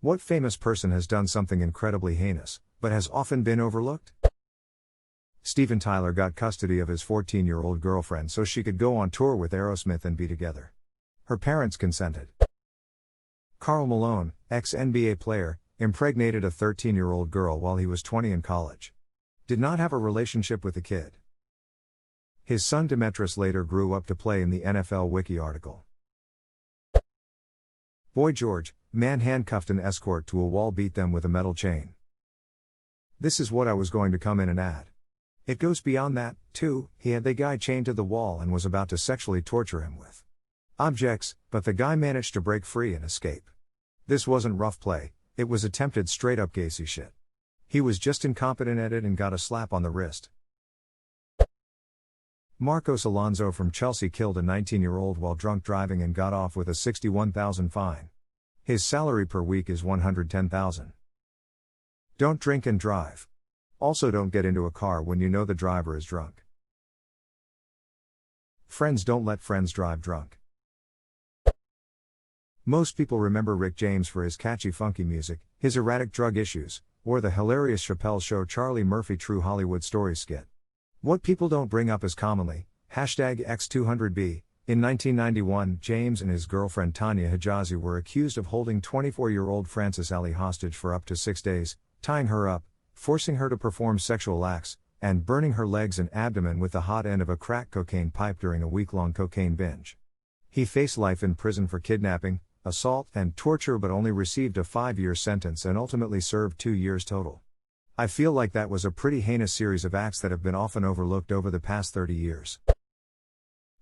What famous person has done something incredibly heinous, but has often been overlooked? Steven Tyler got custody of his 14-year-old girlfriend so she could go on tour with Aerosmith and be together. Her parents consented. Karl Malone, ex-NBA player, impregnated a 13-year-old girl while he was 20 in college. Did not have a relationship with the kid. His son Demetrius later grew up to play in the NFL Wiki article. Boy George, man handcuffed an escort to a wall, beat them with a metal chain. This is what I was going to come in and add. It goes beyond that, too. He had the guy chained to the wall and was about to sexually torture him with objects, but the guy managed to break free and escape. This wasn't rough play, it was attempted straight up Gacy shit. He was just incompetent at it and got a slap on the wrist. Marcos Alonso from Chelsea killed a 19-year-old while drunk driving and got off with a $61,000 fine. His salary per week is $110,000. Don't drink and drive. Also, don't get into a car when you know the driver is drunk. Friends don't let friends drive drunk. Most people remember Rick James for his catchy funky music, his erratic drug issues, or the hilarious Chappelle Show Charlie Murphy True Hollywood Stories skit. What people don't bring up as commonly, #X200B, in 1991, James and his girlfriend Tanya Hijazi were accused of holding 24-year-old Frances Alley hostage for up to 6 days, tying her up, forcing her to perform sexual acts, and burning her legs and abdomen with the hot end of a crack cocaine pipe during a week-long cocaine binge. He faced life in prison for kidnapping, assault, and torture, but only received a 5-year sentence and ultimately served 2 years total. I feel like that was a pretty heinous series of acts that have been often overlooked over the past 30 years.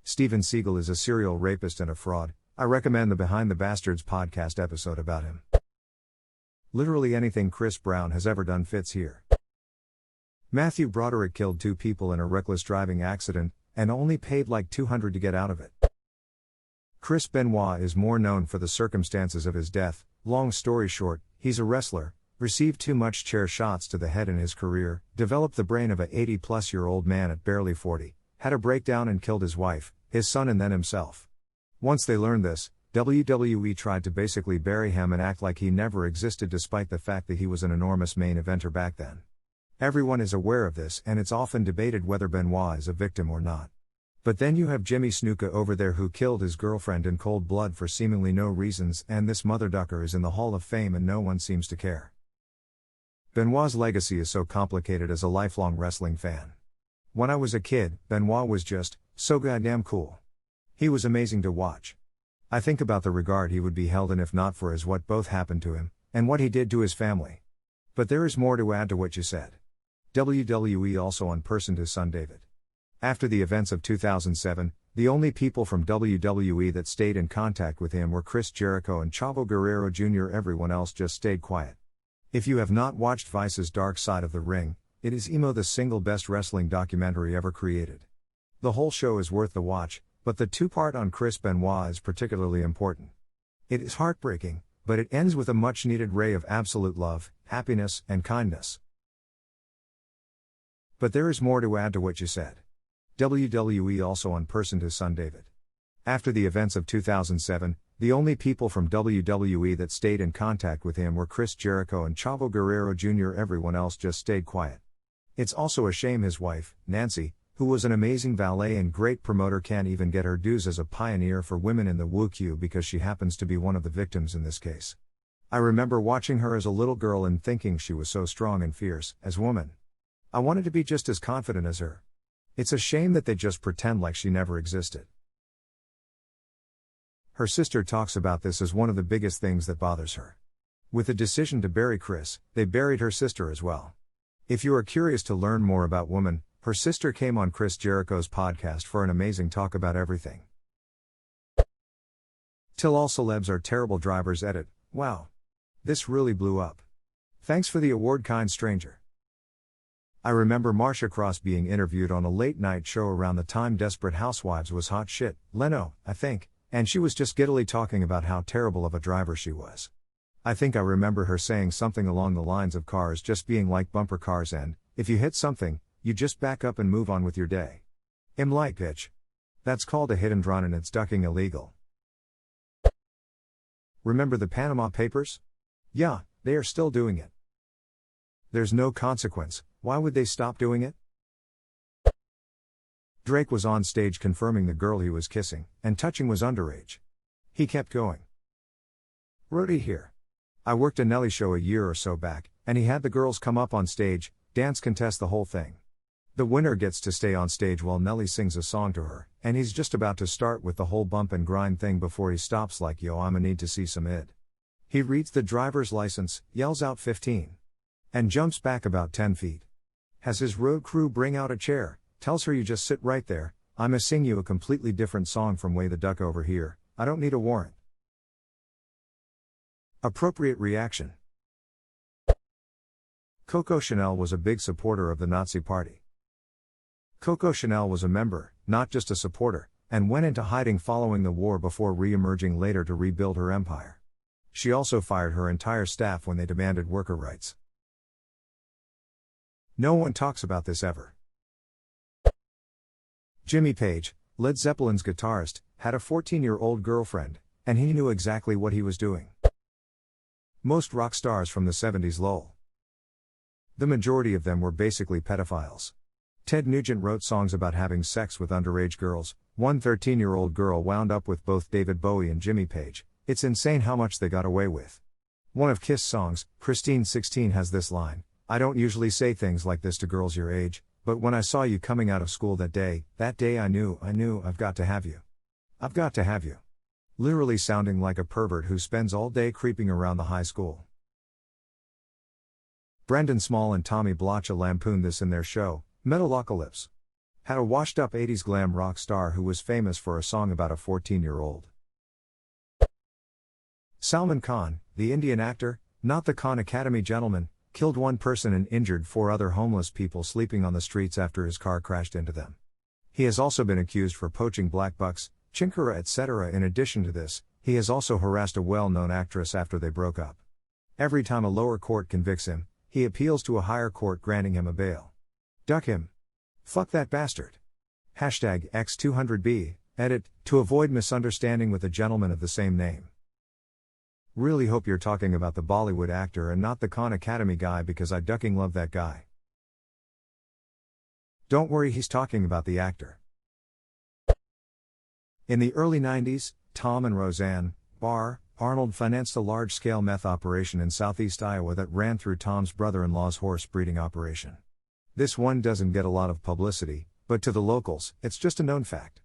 Steven Seagal is a serial rapist and a fraud. I recommend the Behind the Bastards podcast episode about him. Literally anything Chris Brown has ever done fits here. Matthew Broderick killed 2 people in a reckless driving accident, and only paid like $200 to get out of it. Chris Benoit is more known for the circumstances of his death. Long story short, he's a wrestler, received too much chair shots to the head in his career, developed the brain of a 80-plus-year-old man at barely 40, had a breakdown and killed his wife, his son and then himself. Once they learned this, WWE tried to basically bury him and act like he never existed, despite the fact that he was an enormous main eventer back then. Everyone is aware of this, and it's often debated whether Benoit is a victim or not. But then you have Jimmy Snuka over there who killed his girlfriend in cold blood for seemingly no reasons, and this motherducker is in the Hall of Fame and no one seems to care. Benoit's legacy is so complicated as a lifelong wrestling fan. When I was a kid, Benoit was just so goddamn cool. He was amazing to watch. I think about the regard he would be held in if not for his what both happened to him, and what he did to his family. But there is more to add to what you said. WWE also unpersoned his son David. After the events of 2007, the only people from WWE that stayed in contact with him were Chris Jericho and Chavo Guerrero Jr. Everyone else just stayed quiet. If you have not watched Vice's Dark Side of the Ring, it is the single best wrestling documentary ever created. The whole show is worth the watch, but the 2-part on Chris Benoit is particularly important. It is heartbreaking, but it ends with a much-needed ray of absolute love, happiness, and kindness. But there is more to add to what you said. WWE also unpersoned his son David. After the events of 2007, the only people from WWE that stayed in contact with him were Chris Jericho and Chavo Guerrero Jr. Everyone else just stayed quiet. It's also a shame his wife, Nancy, who was an amazing valet and great promoter, can't even get her dues as a pioneer for women in the WooQ because she happens to be one of the victims in this case. I remember watching her as a little girl and thinking she was so strong and fierce, as a woman. I wanted to be just as confident as her. It's a shame that they just pretend like she never existed. Her sister talks about this as one of the biggest things that bothers her. With the decision to bury Chris, they buried her sister as well. If you are curious to learn more about women, her sister came on Chris Jericho's podcast for an amazing talk about everything. Till all celebs are terrible drivers. Edit. Wow. This really blew up. Thanks for the award, kind stranger. I remember Marcia Cross being interviewed on a late-night show around the time Desperate Housewives was hot shit, Leno, I think, and she was just giddily talking about how terrible of a driver she was. I think I remember her saying something along the lines of cars just being like bumper cars and, if you hit something, you just back up and move on with your day. I'm like, bitch. That's called a hit and run and it's ducking illegal. Remember the Panama Papers? Yeah, they are still doing it. There's no consequence, why would they stop doing it? Drake was on stage confirming the girl he was kissing and touching was underage. He kept going. Rody here. I worked a Nelly show a year or so back, and he had the girls come up on stage, dance contest the whole thing. The winner gets to stay on stage while Nelly sings a song to her, and he's just about to start with the whole bump and grind thing before he stops like yo I'ma need to see some id. He reads the driver's license, yells out 15. And jumps back about 10 feet. Has his road crew bring out a chair, tells her you just sit right there, I'ma sing you a completely different song from Way the Duck over here, I don't need a warrant. Appropriate reaction. Coco Chanel was a big supporter of the Nazi Party. Coco Chanel was a member, not just a supporter, and went into hiding following the war before re-emerging later to rebuild her empire. She also fired her entire staff when they demanded worker rights. No one talks about this ever. Jimmy Page, Led Zeppelin's guitarist, had a 14-year-old girlfriend, and he knew exactly what he was doing. Most rock stars from the 70s lol. The majority of them were basically pedophiles. Ted Nugent wrote songs about having sex with underage girls. One 13-year-old girl wound up with both David Bowie and Jimmy Page. It's insane how much they got away with. One of Kiss' songs, Christine 16, has this line, I don't usually say things like this to girls your age, but when I saw you coming out of school that day I knew, I've got to have you. I've got to have you. Literally sounding like a pervert who spends all day creeping around the high school. Brendan Small and Tommy Blocha lampooned this in their show, Metalocalypse. Had a washed-up 80s glam rock star who was famous for a song about a 14-year-old. Salman Khan, the Indian actor, not the Khan Academy gentleman, killed one person and injured 4 other homeless people sleeping on the streets after his car crashed into them. He has also been accused for poaching black bucks, chinkara etc. In addition to this, he has also harassed a well-known actress after they broke up. Every time a lower court convicts him, he appeals to a higher court granting him a bail. Duck him. Fuck that bastard. Hashtag X200B, edit, to avoid misunderstanding with a gentleman of the same name. Really hope you're talking about the Bollywood actor and not the Khan Academy guy because I ducking love that guy. Don't worry, he's talking about the actor. In the early 90s, Tom and Roseanne Barr Arnold financed a large-scale meth operation in southeast Iowa that ran through Tom's brother-in-law's horse breeding operation. This one doesn't get a lot of publicity, but to the locals, it's just a known fact.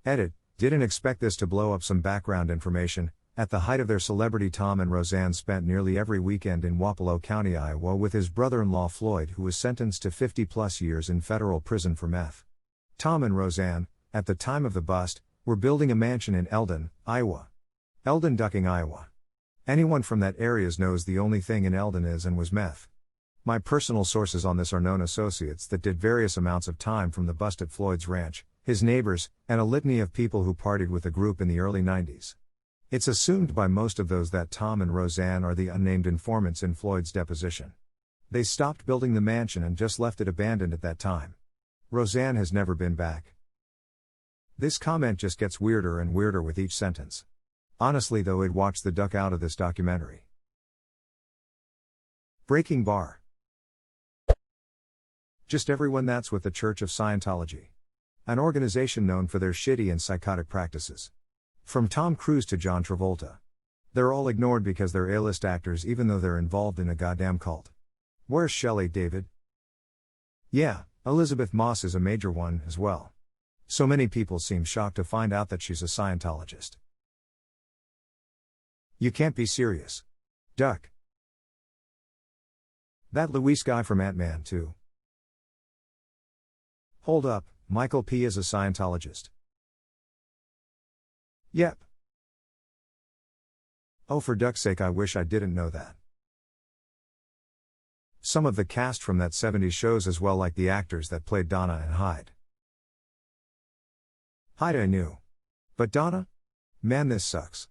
Edit, didn't expect this to blow up some background information. At the height of their celebrity, Tom and Roseanne spent nearly every weekend in Wapello County, Iowa with his brother-in-law Floyd, who was sentenced to 50-plus years in federal prison for meth. Tom and Roseanne, at the time of the bust, were building a mansion in Eldon, Iowa. Eldon ducking Iowa. Anyone from that area knows the only thing in Eldon is and was meth. My personal sources on this are known associates that did various amounts of time from the bust at Floyd's ranch, his neighbors, and a litany of people who partied with the group in the early 90s. It's assumed by most of those that Tom and Roseanne are the unnamed informants in Floyd's deposition. They stopped building the mansion and just left it abandoned at that time. Roseanne has never been back. This comment just gets weirder and weirder with each sentence. Honestly though, I'd watch the duck out of this documentary. Breaking Bar. Just everyone that's with the Church of Scientology. An organization known for their shitty and psychotic practices. From Tom Cruise to John Travolta. They're all ignored because they're A-list actors even though they're involved in a goddamn cult. Where's Shelley David? Yeah, Elizabeth Moss is a major one as well. So many people seem shocked to find out that she's a Scientologist. You can't be serious. Duck. That Luis guy from Ant-Man too. Hold up, Michael P. is a Scientologist. Yep. Oh, for duck's sake, I wish I didn't know that. Some of the cast from that 70s shows as well, like the actors that played Donna and Hyde. Hyde I knew. But Donna? Man, this sucks.